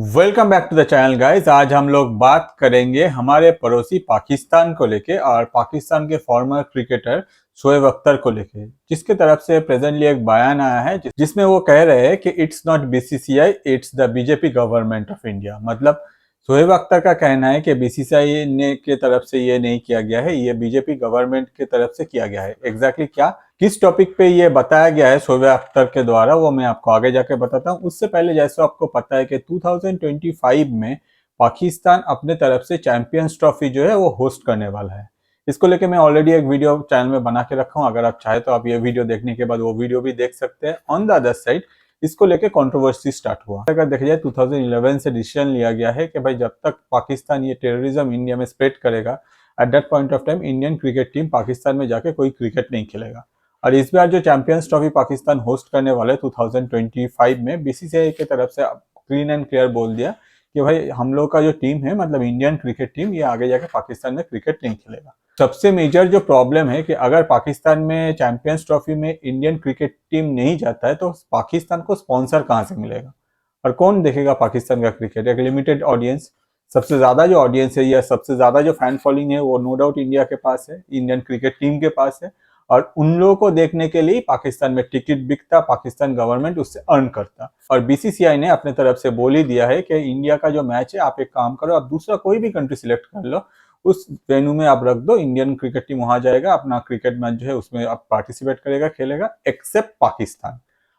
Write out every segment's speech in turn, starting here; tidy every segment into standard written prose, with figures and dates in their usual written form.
Welcome back to the channel guys. आज हम लोग बात करेंगे हमारे पड़ोसी पाकिस्तान को लेके और पाकिस्तान के फॉर्मर क्रिकेटर शोएब अख्तर को लेके, जिसके तरफ से प्रेजेंटली एक बयान आया है जिसमें वो कह रहे हैं कि it's not BCCI, it's the BJP government of India. मतलब शोएब अख्तर का कहना है कि बीसीसीआई ने के तरफ से ये नहीं किया गया है, ये बीजेपी गवर्नमेंट के तरफ से किया गया है। एग्जैक्टली क्या, किस टॉपिक पे ये बताया गया है शोएब अख्तर के द्वारा, वो मैं आपको आगे जाके बताता हूँ। उससे पहले जैसे आपको पता है कि 2025 में पाकिस्तान अपने तरफ से चैंपियंस ट्रॉफी जो है वो होस्ट करने वाला है। इसको लेके मैं ऑलरेडी एक वीडियो चैनल में बना के रखा हूँ, अगर आप चाहे तो आप ये वीडियो देखने के बाद वो वीडियो भी देख सकते हैं। ऑन द अदर साइड इसको लेके कंट्रोवर्सी स्टार्ट हुआ। अगर देखा जाए 2011 से डिसीजन लिया गया है कि भाई जब तक पाकिस्तान ये टेररिज्म इंडिया में स्प्रेड करेगा, at that point of time Indian cricket team Pakistan में जाके कोई क्रिकेट नहीं खेलेगा। और इस बार जो चैंपियंस ट्रॉफी पाकिस्तान होस्ट करने वाले 2025 में बीसीसीआई की तरफ से क्लीन एंड क्लियर बोल दिया कि भाई हम लोग का जो टीम है, मतलब इंडियन क्रिकेट टीम, ये आगे जाके पाकिस्तान में क्रिकेट नहीं खेलेगा। सबसे मेजर जो प्रॉब्लम है कि अगर पाकिस्तान में चैंपियंस ट्रॉफी में इंडियन क्रिकेट टीम नहीं जाता है तो पाकिस्तान को स्पॉन्सर कहाँ से मिलेगा और कौन देखेगा पाकिस्तान का क्रिकेट। एक लिमिटेड ऑडियंस, सबसे ज्यादा जो ऑडियंस है या सबसे ज्यादा जो फैन फॉलोइंग है वो नो डाउट इंडिया के पास है, इंडियन क्रिकेट टीम के पास है। और उन लोगों को देखने के लिए पाकिस्तान में टिकट बिकता, पाकिस्तान गवर्नमेंट उससे अर्न करता। और बीसीसीआई ने अपने तरफ से बोल ही दिया है कि इंडिया का जो मैच है आप एक काम करो, आप दूसरा कोई भी कंट्री सिलेक्ट कर लो, उस वेन्यू में आप रख दो, इंडियन क्रिकेट टीम वहां जाएगा, अपना क्रिकेट मैच जो है उसमें आप पार्टिसिपेट करेगा, खेलेगा, एक्सेप्ट पाकिस्तान।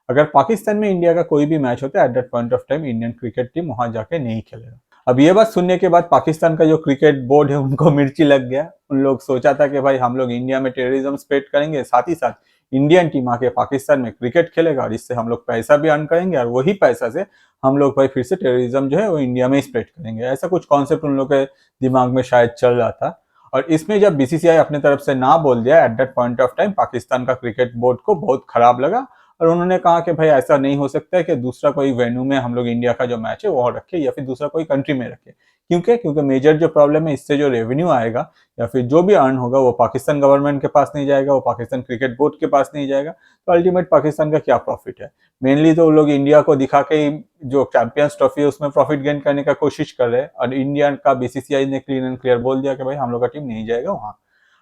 अगर पाकिस्तान में इंडिया का कोई भी मैच होता है, at that point of time Indian cricket team वहां जाके नहीं खेलेगा। अब ये बात सुनने के बाद पाकिस्तान का जो क्रिकेट बोर्ड है उनको मिर्ची लग गया। उन लोग सोचा था कि भाई हम लोग इंडिया में टेररिज्म स्प्रेड करेंगे, साथ ही साथ इंडियन टीम आके पाकिस्तान में क्रिकेट खेलेगा और इससे हम लोग पैसा भी अर्न करेंगे और वही पैसा से हम लोग भाई फिर से टेररिज्म जो है वो इंडिया में स्प्रेड करेंगे। ऐसा कुछ कॉन्सेप्ट उन लोग के दिमाग में शायद चल रहा था। और इसमें जब बीसीसीआई अपने तरफ से ना बोल दिया at that point of time, Pakistan का क्रिकेट बोर्ड को बहुत खराब लगा और उन्होंने कहा कि भाई ऐसा नहीं हो सकता है कि दूसरा कोई वेन्यू में हम लोग इंडिया का जो मैच है वो रखे या फिर दूसरा कोई कंट्री में रखे। क्योंकि मेजर जो प्रॉब्लम है, इससे जो रेवेन्यू आएगा या फिर जो भी अर्न होगा वो पाकिस्तान गवर्नमेंट के पास नहीं जाएगा, वो पाकिस्तान क्रिकेट बोर्ड के पास नहीं जाएगा। तो अल्टीमेट पाकिस्तान का क्या प्रॉफिट है। मेनली तो लोग इंडिया को दिखा के जो चैंपियंस ट्रॉफी है उसमें प्रॉफिट गेन करने का कोशिश कर रहे हैं और इंडिया का बीसीसीआई ने क्लीन एंड क्लियर बोल दिया कि भाई हम लोग का टीम नहीं जाएगा वहां।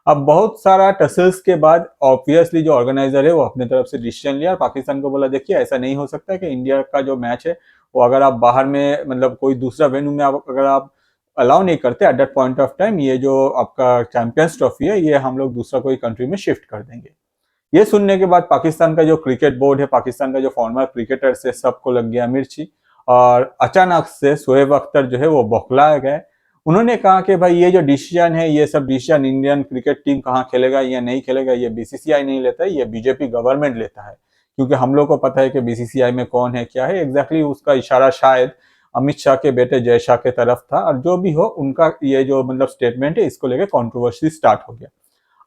अब बहुत सारा टसल्स के बाद ऑब्वियसली जो ऑर्गेनाइजर है वो अपने तरफ से डिसीजन लिया और पाकिस्तान को बोला देखिए ऐसा नहीं हो सकता है कि इंडिया का जो मैच है वो अगर आप बाहर में, मतलब कोई दूसरा वेन्यू में अगर आप अलाउ नहीं करते at that point of time, ये जो आपका चैंपियंस ट्रॉफी है ये हम लोग दूसरा कोई कंट्री में शिफ्ट कर देंगे। ये सुनने के बाद पाकिस्तान का जो क्रिकेट बोर्ड है, पाकिस्तान का जो फॉर्मर क्रिकेटर्स है, सबको लग गया मिर्ची और अचानक से शोएब अख्तर जो है वो बौखला गए। उन्होंने कहा कि भाई ये जो डिसीजन है, ये सब डिसीजन इंडियन क्रिकेट टीम कहाँ खेलेगा या नहीं खेलेगा ये बीसीसीआई नहीं लेता है, ये बीजेपी गवर्नमेंट लेता है। क्योंकि हम लोग को पता है कि बीसीसीआई में कौन है क्या है। एग्जैक्टली उसका इशारा शायद अमित शाह के बेटे जय शाह के तरफ था और जो भी हो उनका ये जो मतलब स्टेटमेंट है इसको लेकर कंट्रोवर्सी स्टार्ट हो गया।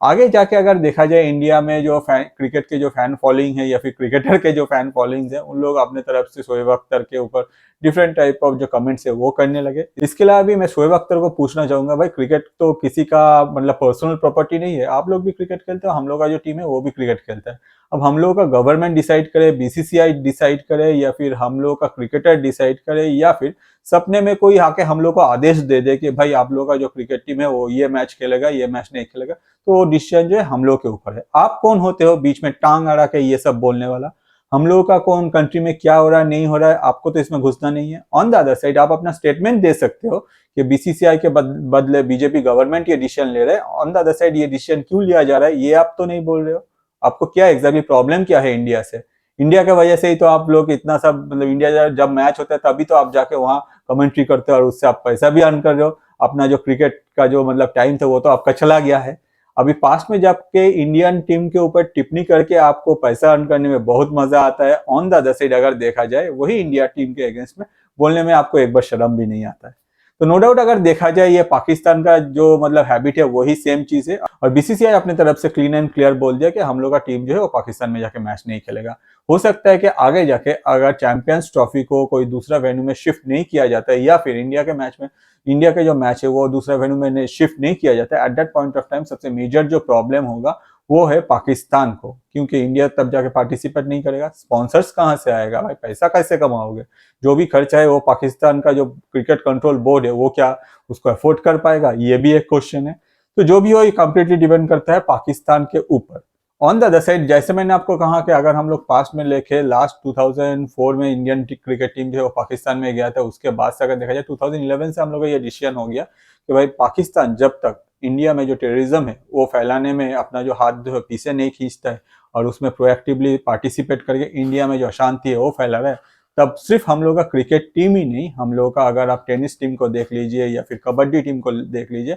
आगे जाके अगर देखा जाए इंडिया में जो क्रिकेट के जो फैन फॉलोइंग है या फिर क्रिकेटर के जो फैन फॉलोइंग है, उन लोग अपने तरफ से शोएब अख्तर के ऊपर डिफरेंट टाइप ऑफ जो कमेंट्स है वो करने लगे। इसके अलावा भी मैं शोएब अख्तर को पूछना चाहूंगा, भाई क्रिकेट तो किसी का मतलब पर्सनल प्रॉपर्टी नहीं है, आप लोग भी क्रिकेट खेलते हो, हम लोग का जो टीम है वो भी क्रिकेट खेलता है। अब हम लोगों का गवर्नमेंट डिसाइड करे, बीसीसीआई डिसाइड करे या फिर हम लोग का क्रिकेटर डिसाइड करे या फिर सपने में कोई आके हम लोग को आदेश दे दे कि भाई आप लोग का जो क्रिकेट टीम है वो ये मैच खेलेगा, ये मैच नहीं खेलेगा, तो वो डिसीजन जो है हम लोग के ऊपर है। आप कौन होते हो बीच में टांग अड़ा के ये सब बोलने वाला। हम लोगों का कौन कंट्री में क्या हो रहा है नहीं हो रहा है आपको तो इसमें घुसना नहीं है। ऑन द अदर साइड आप अपना स्टेटमेंट दे सकते हो कि बीसीसीआई के बदले बीजेपी गवर्नमेंट ये डिसीजन ले रहा है। ऑन द अदर साइड ये डिसीजन क्यों लिया जा रहा है ये आप तो नहीं बोल रहे हो। आपको क्या एग्जैक्टली प्रॉब्लम क्या है इंडिया से। इंडिया की वजह से ही तो आप लोग इतना सब, मतलब इंडिया जब मैच होता है तभी तो आप जाके वहां कमेंट्री करते हो और उससे आप पैसा भी अर्न कर रहे हो। अपना जो क्रिकेट का जो मतलब टाइम था वो तो आपका चला गया है। अभी पास्ट में जाके इंडियन टीम के ऊपर टिप्पणी करके आपको पैसा अर्न करने में बहुत मजा आता है। ऑन द अदर साइड अगर देखा जाए वही इंडिया टीम के अगेंस्ट में बोलने में आपको एक बार शर्म भी नहीं आता है। तो नो डाउट अगर देखा जाए ये पाकिस्तान का जो मतलब हैबिट है वही सेम चीज है और बीसीसीआई अपने तरफ से क्लीन एंड क्लियर बोल दिया कि हम लोग का टीम जो है वो पाकिस्तान में जाके मैच नहीं खेलेगा। हो सकता है कि आगे जाके अगर चैंपियंस ट्रॉफी को कोई दूसरा वेन्यू में शिफ्ट नहीं किया जाता है या फिर इंडिया के जो मैच है वो दूसरा वेन्यू में शिफ्ट नहीं किया जाता है, at that point of time सबसे मेजर जो प्रॉब्लम होगा वो है पाकिस्तान को, क्योंकि इंडिया तब जाके पार्टिसिपेट नहीं करेगा। स्पॉन्सर्स कहाँ से आएगा भाई, पैसा कैसे कमाओगे? जो भी खर्चा है वो पाकिस्तान का जो क्रिकेट कंट्रोल बोर्ड है वो क्या उसको अफोर्ड कर पाएगा, ये भी एक क्वेश्चन है। तो जो भी हो ये कंप्लीटली डिपेंड करता है पाकिस्तान के ऊपर। ऑन द अदर साइड, जैसे मैंने आपको कहा कि अगर हम लोग पास्ट में लेके लास्ट 2004 में इंडियन क्रिकेट टीम जो है वो पाकिस्तान में गया था, उसके बाद से अगर देखा जाए 2011 से हम लोग का ये डिसीजन हो गया कि भाई पाकिस्तान जब तक इंडिया में जो टेररिज्म है वो फैलाने में अपना जो हाथ जो है पीछे नहीं खींचता है और उसमें प्रोएक्टिवली पार्टिसिपेट करके इंडिया में जो अशांति है वो फैला रहा है, तब सिर्फ हम लोग का क्रिकेट टीम ही नहीं, हम लोग का अगर आप टेनिस टीम को देख लीजिए या फिर कबड्डी टीम को देख लीजिए,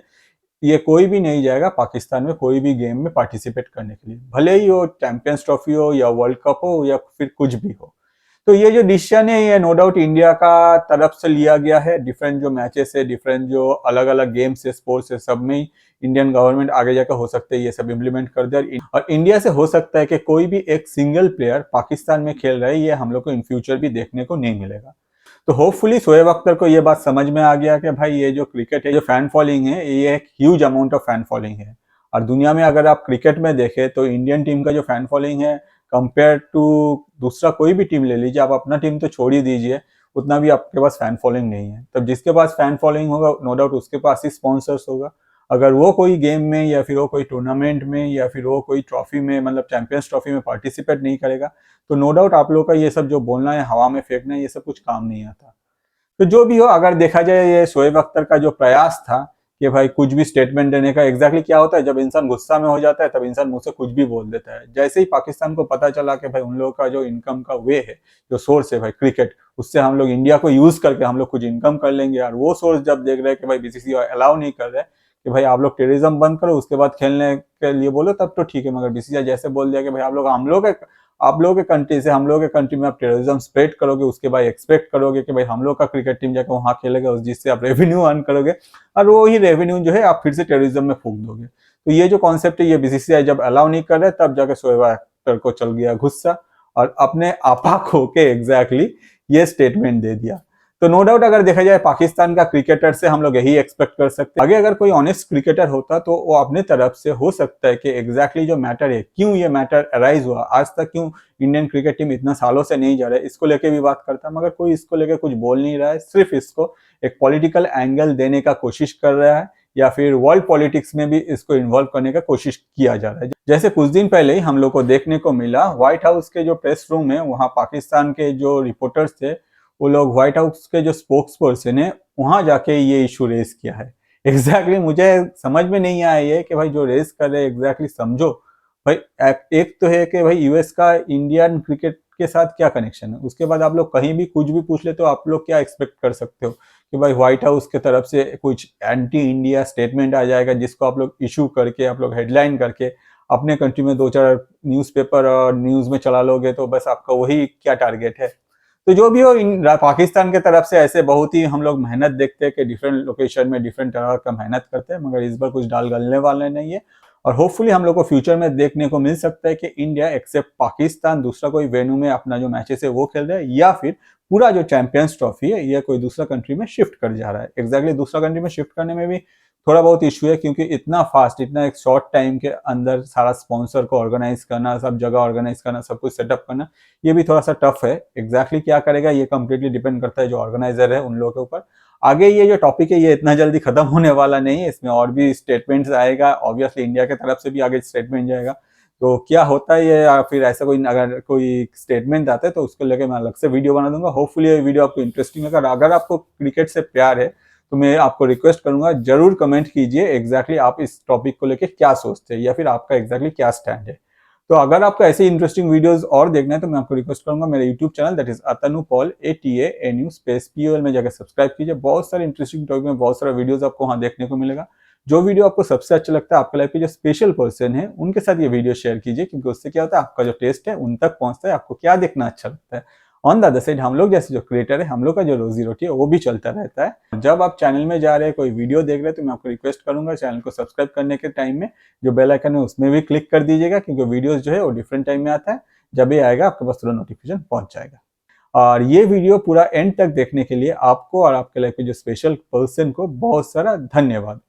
ये कोई भी नहीं जाएगा पाकिस्तान में कोई भी गेम में पार्टिसिपेट करने के लिए, भले ही वो चैंपियंस ट्रॉफी हो या वर्ल्ड कप हो या फिर कुछ भी हो। तो ये जो डिसीजन है ये नो डाउट इंडिया का तरफ से लिया गया है। डिफरेंट जो मैचेस है, डिफरेंट जो अलग अलग गेम्स है, स्पोर्ट्स है, सब में ही इंडियन गवर्नमेंट आगे जाकर हो सकता है ये सब इम्प्लीमेंट कर दे, और इंडिया से हो सकता है कि कोई भी एक सिंगल प्लेयर पाकिस्तान में खेल रहा है, ये हम लोग को इन फ्यूचर भी देखने को नहीं मिलेगा। तो होपफुली शोएब अख्तर को ये बात समझ में आ गया कि भाई ये जो क्रिकेट है, जो फैन फॉलोइंग है, ये एक huge amount of fan following है। और दुनिया में अगर आप क्रिकेट में देखें तो इंडियन टीम का जो फैन फॉलोइंग है कंपेयर टू दूसरा कोई भी टीम ले लीजिए, आप अपना टीम तो छोड़ ही दीजिए, उतना भी आपके पास फैन फॉलोइंग नहीं है। तब जिसके पास फैन फॉलोइंग होगा नो डाउट उसके पास ही स्पॉन्सर्स होगा। अगर वो कोई गेम में या फिर वो कोई टूर्नामेंट में या फिर वो कोई ट्रॉफी में, मतलब चैंपियंस ट्रॉफी में पार्टिसिपेट नहीं करेगा, तो नो डाउट आप लोग का ये सब जो बोलना है, हवा में फेंकना है, ये सब कुछ काम नहीं आता। तो जो भी हो, अगर देखा जाए ये शोएब अख्तर का जो प्रयास था कि भाई कुछ भी स्टेटमेंट देने का, एग्जैक्टली क्या होता है जब इंसान गुस्सा में हो जाता है तब इंसान मुंह से कुछ भी बोल देता है। जैसे ही पाकिस्तान को पता चला कि भाई उन लोगों का जो इनकम का वे है, जो सोर्स है भाई क्रिकेट, उससे हम लोग इंडिया को यूज करके हम लोग कुछ इनकम कर लेंगे, और वो सोर्स जब देख रहे हैं कि भाई बीसीसीआई अलाउ नहीं कर रहे कि भाई आप लोग टेररिज्म बंद करो उसके बाद खेलने के लिए बोलो, तब तो ठीक है। मगर बीसीसीआई जैसे बोल दिया कि भाई आप लोग के कंट्री से, हम लोग के कंट्री में आप टेररिज्म स्प्रेड करोगे, उसके बाद एक्सपेक्ट करोगे कि भाई हम लोग का क्रिकेट टीम जाकर वहां खेलेगा, जिससे आप रेवेन्यू अर्न करोगे, और वो ही रेवेन्यू जो है आप फिर से टेररिज्म में फूंक दोगे। तो ये जो कॉन्सेप्ट है ये बीसीसीआई जब अलाउ नहीं कर रहे, तब जाकर शोएब अख्तर को चल गया गुस्सा और अपने आपा खो के एग्जैक्टली ये स्टेटमेंट दे दिया। तो नो डाउट अगर देखा जाए पाकिस्तान का क्रिकेटर से हम लोग यही एक्सपेक्ट कर सकते हैं। आगे अगर कोई ऑनेस्ट क्रिकेटर होता तो वो अपने तरफ से हो सकता है कि एग्जैक्टली जो मैटर है, क्यों ये मैटर अराइज हुआ, आज तक क्यों इंडियन क्रिकेट टीम इतना सालों से नहीं जा रहा है, इसको लेके भी बात करता, मगर कोई इसको लेके कुछ बोल नहीं रहा है। सिर्फ इसको एक पॉलिटिकल एंगल देने का कोशिश कर रहा है, या फिर वर्ल्ड पॉलिटिक्स में भी इसको इन्वॉल्व करने का कोशिश किया जा रहा है। जैसे कुछ दिन पहले ही हम लोग को देखने को मिला, व्हाइट हाउस के जो प्रेस रूम है वहाँ पाकिस्तान के जो रिपोर्टर्स थे, वो लोग व्हाइट हाउस के जो स्पोक्स पर्सन है वहां जाके ये इशू रेज किया है। एग्जैक्टली मुझे समझ में नहीं आया ये कि भाई जो रेज कर रहे एग्जैक्टली समझो भाई। एक तो है कि भाई यूएस का इंडियन क्रिकेट के साथ क्या कनेक्शन है, उसके बाद आप लोग कहीं भी कुछ भी पूछ ले तो आप लोग क्या एक्सपेक्ट कर सकते हो कि भाई व्हाइट हाउस की तरफ से कुछ एंटी इंडिया स्टेटमेंट आ जाएगा, जिसको आप लोग इशू करके, आप लोग हेडलाइन करके अपने कंट्री में 2-4 न्यूज़पेपर और न्यूज में चला लोगे, तो बस आपका वही क्या टारगेट है। तो जो भी हो, पाकिस्तान के तरफ से ऐसे बहुत ही हम लोग मेहनत देखते हैं कि डिफरेंट लोकेशन में डिफरेंट तरह का मेहनत करते हैं, मगर इस बार कुछ डाल गलने वाले नहीं है। और होपफुली हम लोग को फ्यूचर में देखने को मिल सकता है कि इंडिया एक्सेप्ट पाकिस्तान दूसरा कोई वेन्यू में अपना जो मैचेस है वो खेल रहा है, या फिर पूरा जो चैंपियंस ट्रॉफी है ये कोई दूसरा कंट्री में शिफ्ट कर जा रहा है। एग्जैक्टली दूसरा कंट्री में शिफ्ट करने में भी थोड़ा बहुत इशू है, क्योंकि इतना फास्ट, इतना एक शॉर्ट टाइम के अंदर सारा स्पॉन्सर को ऑर्गेनाइज करना, सब जगह ऑर्गेनाइज करना, सब कुछ सेटअप करना, ये भी थोड़ा सा टफ है। एग्जैक्टली क्या करेगा ये कंप्लीटली डिपेंड करता है जो ऑर्गेनाइजर है उन लोगों के ऊपर। आगे ये जो टॉपिक है ये इतना जल्दी खत्म होने वाला नहीं है, इसमें और भी स्टेटमेंट्स आएगा, ऑब्वियसली इंडिया की तरफ से भी आगे स्टेटमेंट जाएगा। तो क्या होता है ये, या फिर ऐसा कोई अगर कोई स्टेटमेंट आता है तो उसको लेकर मैं अलग से वीडियो बना दूंगा। होपफुली ये वीडियो आपको इंटरेस्टिंग लगा। अगर आपको क्रिकेट से प्यार है तो मैं आपको रिक्वेस्ट करूंगा जरूर कमेंट कीजिए एग्जैक्टली आप इस टॉपिक को लेकर क्या सोचते हैं, या फिर आपका एग्जैक्टली क्या स्टैंड है। तो अगर आपको ऐसे इंटरेस्टिंग वीडियोस और देखना है तो मैं आपको रिक्वेस्ट करूंगा मेरे YouTube channel that is Atanu Paul ATANU space POL में जाकर सब्सक्राइब कीजिए। बहुत सारे इंटरेस्टिंग टॉपिक में बहुत सारा वीडियोस आपको वहां देखने को मिलेगा। जो वीडियो आपको सबसे अच्छा लगता है, आपके लाइफ के जो स्पेशल पर्सन है उनके साथ ये वीडियो शेयर कीजिए, क्योंकि उससे क्या होता है आपका जो टेस्ट है उन तक पहुंचता है, आपको क्या देखना अच्छा लगता है। ऑन द अदर साइड हम लोग जैसे जो क्रिएटर है, हम लोग का जो रोजी रोटी है वो भी चलता रहता है। जब आप चैनल में जा रहे हैं, कोई वीडियो देख रहे हैं, तो मैं आपको रिक्वेस्ट करूंगा चैनल को सब्सक्राइब करने के टाइम में जो बेल आइकन है उसमें भी क्लिक कर दीजिएगा, क्योंकि वीडियोस जो है वो डिफरेंट टाइम में आता है। जब ये आएगा आपके पास तुरंत नोटिफिकेशन पहुंच जाएगा। और ये वीडियो पूरा एंड तक देखने के लिए आपको और आपके लाइफ के जो स्पेशल पर्सन को बहुत सारा धन्यवाद।